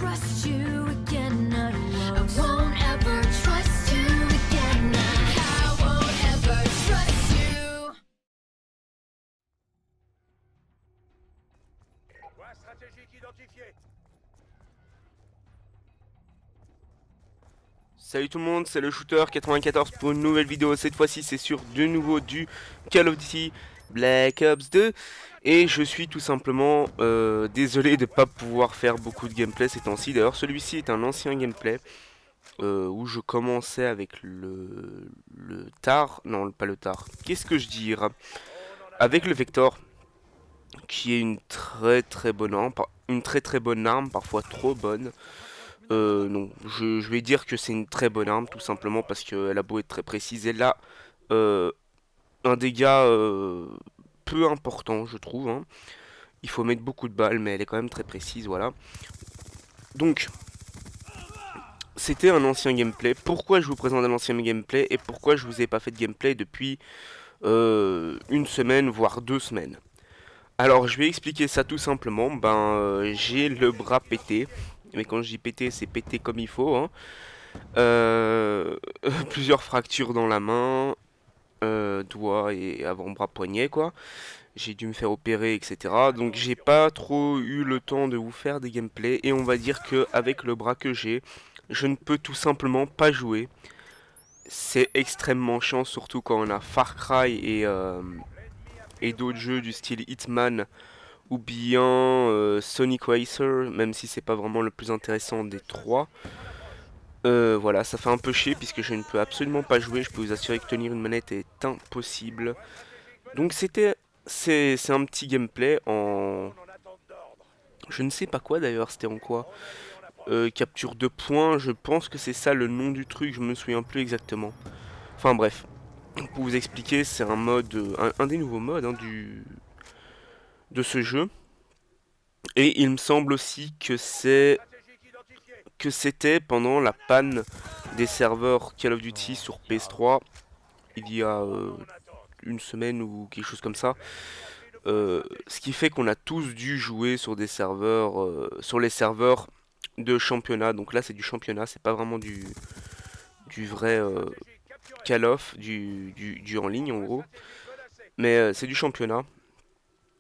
trust you again. I won't ever trust you again. I won't ever trust you. Point stratégique identifié. Salut tout le monde, c'est le Shooter 94 pour une nouvelle vidéo. Cette fois-ci c'est sur de nouveau du Call of Duty Black Ops 2. Et je suis tout simplement désolé de ne pas pouvoir faire beaucoup de gameplay ces temps-ci. D'ailleurs celui-ci est un ancien gameplay où je commençais avec le TAR. Non, pas le TAR. Qu'est-ce que je dirais? Avec le Vector, qui est une très bonne arme, parfois trop bonne. Non, je vais dire que c'est une très bonne arme, tout simplement parce qu'elle a beau être très précise. Elle a un dégât peu important, je trouve. Hein. Il faut mettre beaucoup de balles, mais elle est quand même très précise, voilà. Donc, c'était un ancien gameplay. Pourquoi je vous présente un ancien gameplay et pourquoi je vous ai pas fait de gameplay depuis une semaine, voire 2 semaines? Alors, je vais expliquer ça tout simplement. J'ai le bras pété. Mais quand je dis pété, c'est pété comme il faut. Hein. Plusieurs fractures dans la main, doigts et avant-bras, poignet, quoi. J'ai dû me faire opérer, etc. Donc j'ai pas trop eu le temps de vous faire des gameplays. Et on va dire que avec le bras que j'ai, je ne peux tout simplement pas jouer. C'est extrêmement chiant, surtout quand on a Far Cry et d'autres jeux du style Hitman ou bien Sonic Racer, même si c'est pas vraiment le plus intéressant des trois. Voilà, ça fait un peu chier puisque je ne peux absolument pas jouer. Je peux vous assurer que tenir une manette est impossible. Donc c'est un petit gameplay en... Je ne sais pas quoi d'ailleurs, c'était en quoi capture de points, je pense que c'est ça le nom du truc, je me souviens plus exactement. Enfin bref, pour vous expliquer, c'est un mode, un des nouveaux modes hein, de ce jeu. Et il me semble aussi que c'était pendant la panne des serveurs Call of Duty sur PS3 il y a une semaine ou quelque chose comme ça. Ce qui fait qu'on a tous dû jouer sur des serveurs, sur les serveurs de championnat. Donc là c'est du championnat, c'est pas vraiment du vrai Call of, du en ligne en gros. Mais c'est du championnat.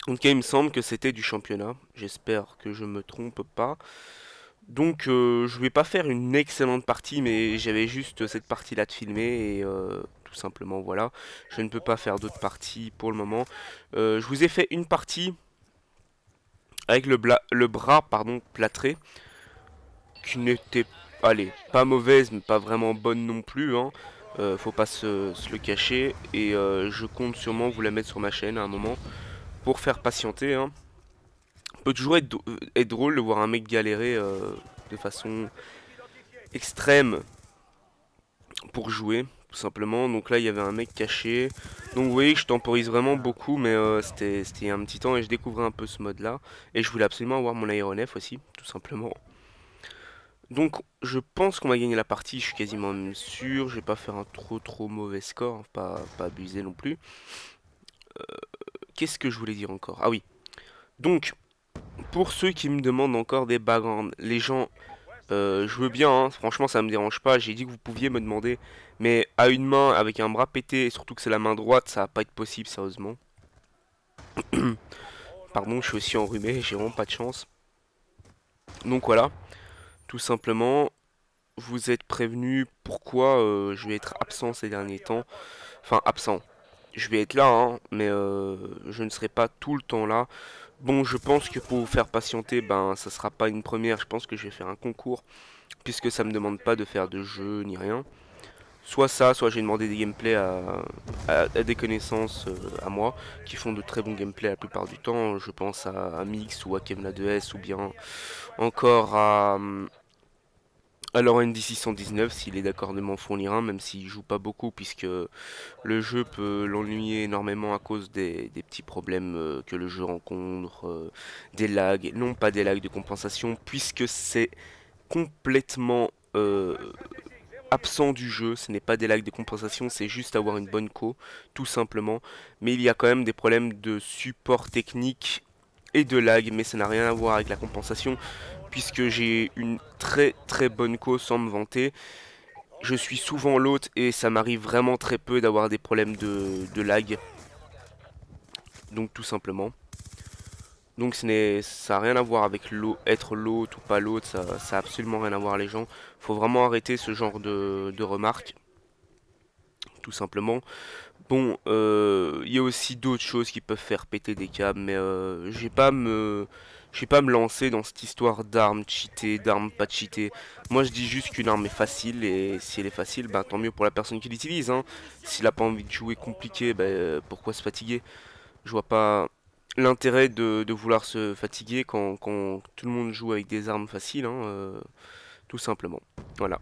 En tout cas il me semble que c'était du championnat. J'espère que je me trompe pas. Donc je vais pas faire une excellente partie, mais j'avais juste cette partie là de filmer et tout simplement voilà. Je ne peux pas faire d'autres parties pour le moment. Je vous ai fait une partie avec le bras pardon, plâtré, qui n'était pas mauvaise, mais pas vraiment bonne non plus. Hein. Faut pas se le cacher. Et je compte sûrement vous la mettre sur ma chaîne à un moment pour faire patienter. Hein. Peut toujours être drôle de voir un mec galérer de façon extrême pour jouer, tout simplement. Donc là, il y avait un mec caché. Donc vous voyez que je temporise vraiment beaucoup, mais c'était il y a un petit temps et je découvrais un peu ce mode-là. Et je voulais absolument avoir mon aéronef aussi, tout simplement. Donc je pense qu'on va gagner la partie, je suis quasiment même sûr. Je vais pas faire un trop mauvais score, hein, pas abuser non plus. Qu'est-ce que je voulais dire encore? Ah oui. Donc, pour ceux qui me demandent encore des backgrounds, les gens, je veux bien, hein, franchement ça me dérange pas, j'ai dit que vous pouviez me demander, mais à une main, avec un bras pété, et surtout que c'est la main droite, ça va pas être possible sérieusement. Pardon, je suis aussi enrhumé, j'ai vraiment pas de chance. Donc voilà, tout simplement, vous êtes prévenus pourquoi je vais être absent ces derniers temps. Enfin, absent. Je vais être là, hein, mais je ne serai pas tout le temps là. Bon, je pense que pour vous faire patienter, ça sera pas une première. Je pense que je vais faire un concours, puisque ça me demande pas de faire de jeu ni rien. Soit ça, soit j'ai demandé des gameplays à des connaissances à moi, qui font de très bons gameplays la plupart du temps. Je pense à Mix ou à Kevla2S, ou bien encore à Lauren D619 s'il est d'accord de m'en fournir un, même s'il joue pas beaucoup, puisque le jeu peut l'ennuyer énormément à cause des petits problèmes que le jeu rencontre, des lags, non pas des lags de compensation, puisque c'est complètement absent du jeu, ce n'est pas des lags de compensation, c'est juste avoir une bonne co, tout simplement, mais il y a quand même des problèmes de support technique et de lag, mais ça n'a rien à voir avec la compensation, puisque j'ai une très très bonne cause sans me vanter. Je suis souvent l'hôte et ça m'arrive vraiment très peu d'avoir des problèmes de lag. Donc tout simplement. Donc ça n'a rien à voir avec être l'hôte ou pas l'hôte, ça a absolument rien à voir les gens. Faut vraiment arrêter ce genre de remarques. Tout simplement. Bon, il y a aussi d'autres choses qui peuvent faire péter des câbles, mais je vais pas me lancer dans cette histoire d'armes cheatées, d'armes pas cheatées. Moi, je dis juste qu'une arme est facile, et si elle est facile, bah, tant mieux pour la personne qui l'utilise, hein. S'il a pas envie de jouer compliqué, bah, pourquoi se fatiguer? Je vois pas l'intérêt de vouloir se fatiguer quand tout le monde joue avec des armes faciles, hein, tout simplement. Voilà.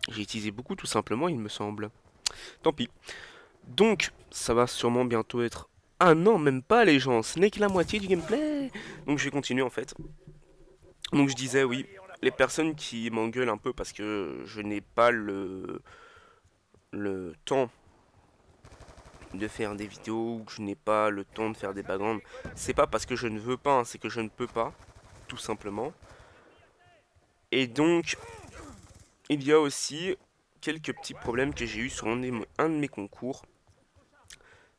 J'ai utilisé beaucoup tout simplement, il me semble. Tant pis. Donc, ça va sûrement bientôt être... Ah non, même pas les gens, ce n'est que la moitié du gameplay. Donc je vais continuer en fait. Donc je disais oui, les personnes qui m'engueulent un peu parce que je n'ai pas le temps de faire des vidéos ou que je n'ai pas le temps de faire des backgrounds, c'est pas parce que je ne veux pas, hein, c'est que je ne peux pas, tout simplement. Et donc, il y a aussi quelques petits problèmes que j'ai eu sur un de mes concours.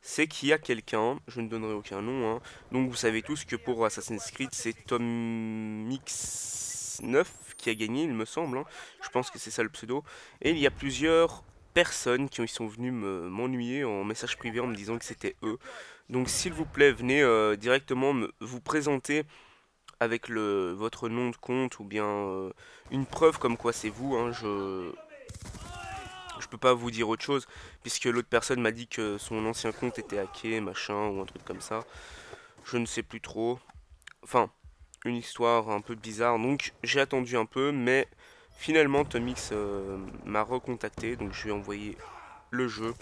C'est qu'il y a quelqu'un, je ne donnerai aucun nom, hein, donc vous savez tous que pour Assassin's Creed c'est TomX9 qui a gagné il me semble, hein. Je pense que c'est ça le pseudo, et il y a plusieurs personnes qui sont venues m'ennuyer en message privé en me disant que c'était eux. Donc s'il vous plaît venez directement vous présenter avec votre nom de compte ou bien une preuve comme quoi c'est vous, hein. Je peux pas vous dire autre chose, puisque l'autre personne m'a dit que son ancien compte était hacké, machin, ou un truc comme ça. Je ne sais plus trop. Enfin, une histoire un peu bizarre. Donc j'ai attendu un peu, mais finalement Tomix m'a recontacté, donc je lui ai envoyé le jeu.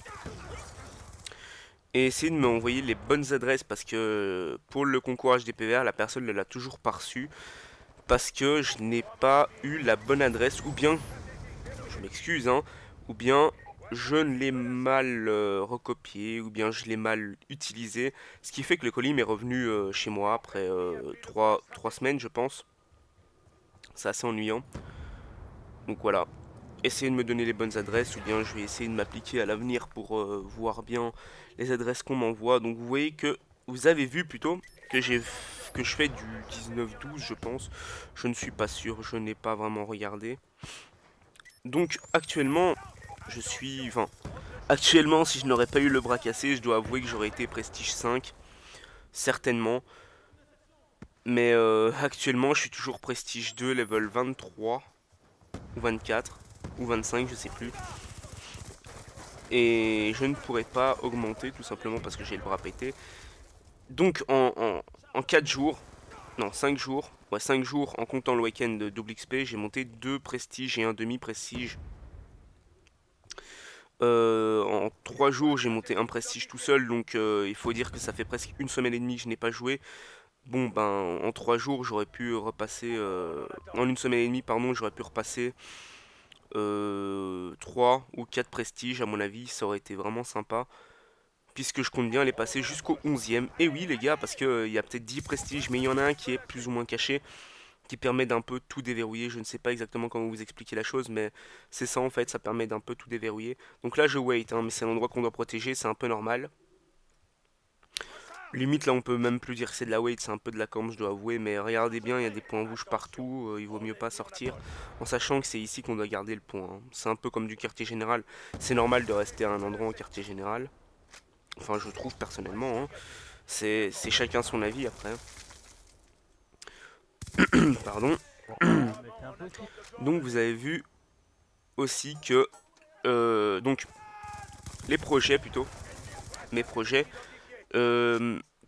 Et essayer de m'envoyer les bonnes adresses, parce que pour le concours HDPVR, la personne ne l'a toujours pas reçu. Parce que je n'ai pas eu la bonne adresse, ou bien, je m'excuse, hein, ou bien je ne l'ai mal recopié, ou bien je l'ai mal utilisé, ce qui fait que le colis m'est revenu chez moi après 3 semaines je pense. C'est assez ennuyant. Donc voilà, essayez de me donner les bonnes adresses, ou bien je vais essayer de m'appliquer à l'avenir pour voir bien les adresses qu'on m'envoie. Donc vous voyez que, vous avez vu plutôt que je fais du 19-12 je pense. Je ne suis pas sûr, je n'ai pas vraiment regardé. Donc actuellement actuellement, si je n'aurais pas eu le bras cassé, je dois avouer que j'aurais été Prestige 5. Certainement. Mais actuellement, je suis toujours Prestige 2, level 23. Ou 24. Ou 25, je sais plus. Et je ne pourrais pas augmenter, tout simplement parce que j'ai le bras pété. Donc en 4 jours, non 5 jours, ouais 5 jours en comptant le week-end de double XP, j'ai monté 2 prestiges et un demi-prestige. En 3 jours j'ai monté un prestige tout seul, donc il faut dire que ça fait presque une semaine et demie que je n'ai pas joué. Bon ben en 3 jours j'aurais pu repasser, en une semaine et demie pardon, j'aurais pu repasser 3 ou 4 prestiges à mon avis, ça aurait été vraiment sympa. Puisque je compte bien les passer jusqu'au 11e. Et oui les gars, parce qu'il y a peut-être 10 prestiges, mais il y en a un qui est plus ou moins caché, qui permet d'un peu tout déverrouiller. Je ne sais pas exactement comment vous expliquer la chose, mais c'est ça en fait, ça permet d'un peu tout déverrouiller. Donc là je wait, hein, mais c'est l'endroit qu'on doit protéger, c'est un peu normal. Limite là on peut même plus dire que c'est de la wait, c'est un peu de la camp je dois avouer, mais regardez bien, il y a des points rouges partout, il vaut mieux pas sortir, en sachant que c'est ici qu'on doit garder le point, hein. C'est un peu comme du quartier général, c'est normal de rester à un endroit en quartier général. Enfin je trouve personnellement, hein. C'est chacun son avis après. Pardon. Donc vous avez vu aussi que donc les projets plutôt, mes projets,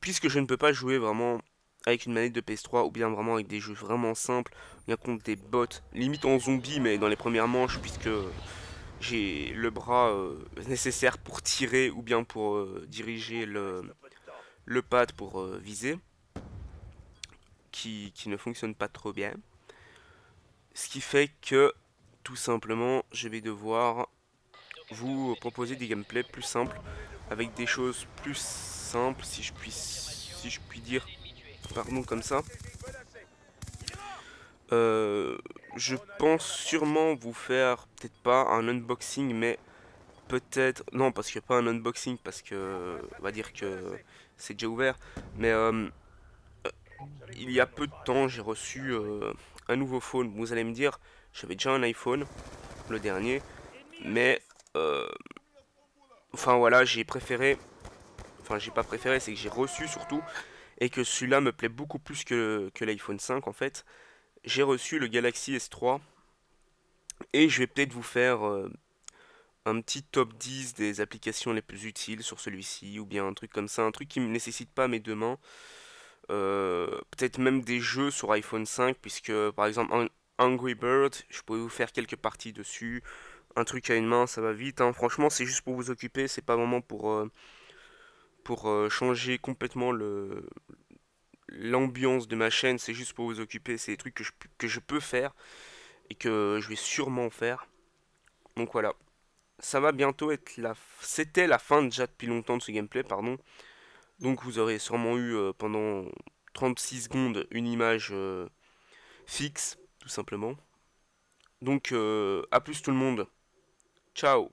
puisque je ne peux pas jouer vraiment avec une manette de PS3 ou bien vraiment avec des jeux vraiment simples, bien contre des bots, limite en zombie mais dans les premières manches, puisque j'ai le bras nécessaire pour tirer ou bien pour diriger le pad pour viser, qui ne fonctionne pas trop bien. Ce qui fait que tout simplement je vais devoir vous proposer des gameplays plus simples, avec des choses plus simples si je puis dire. pardon, comme ça. Je pense sûrement vous faire, peut-être pas un unboxing, mais peut-être... Non, parce que pas un unboxing, parce que... On va dire que c'est déjà ouvert. Mais il y a peu de temps, j'ai reçu un nouveau phone. Vous allez me dire, j'avais déjà un iPhone, le dernier. Mais... enfin voilà, j'ai préféré... Enfin, j'ai pas préféré, c'est que j'ai reçu surtout. Et que celui-là me plaît beaucoup plus que l'iPhone 5 en fait. J'ai reçu le Galaxy S3. Et je vais peut-être vous faire un petit top 10 des applications les plus utiles sur celui-ci, ou bien un truc comme ça, un truc qui ne nécessite pas mes deux mains. Peut-être même des jeux sur iPhone 5, puisque par exemple Angry Bird, je pourrais vous faire quelques parties dessus. Un truc à une main, ça va vite, hein. Franchement, c'est juste pour vous occuper, c'est pas vraiment pour changer complètement l'ambiance de ma chaîne, c'est juste pour vous occuper, c'est des trucs que je peux faire et que je vais sûrement faire. Donc voilà. Ça va bientôt être la... C'était la fin déjà depuis longtemps de ce gameplay, pardon. Donc vous aurez sûrement eu pendant 36 secondes une image fixe, tout simplement. Donc à plus tout le monde. Ciao.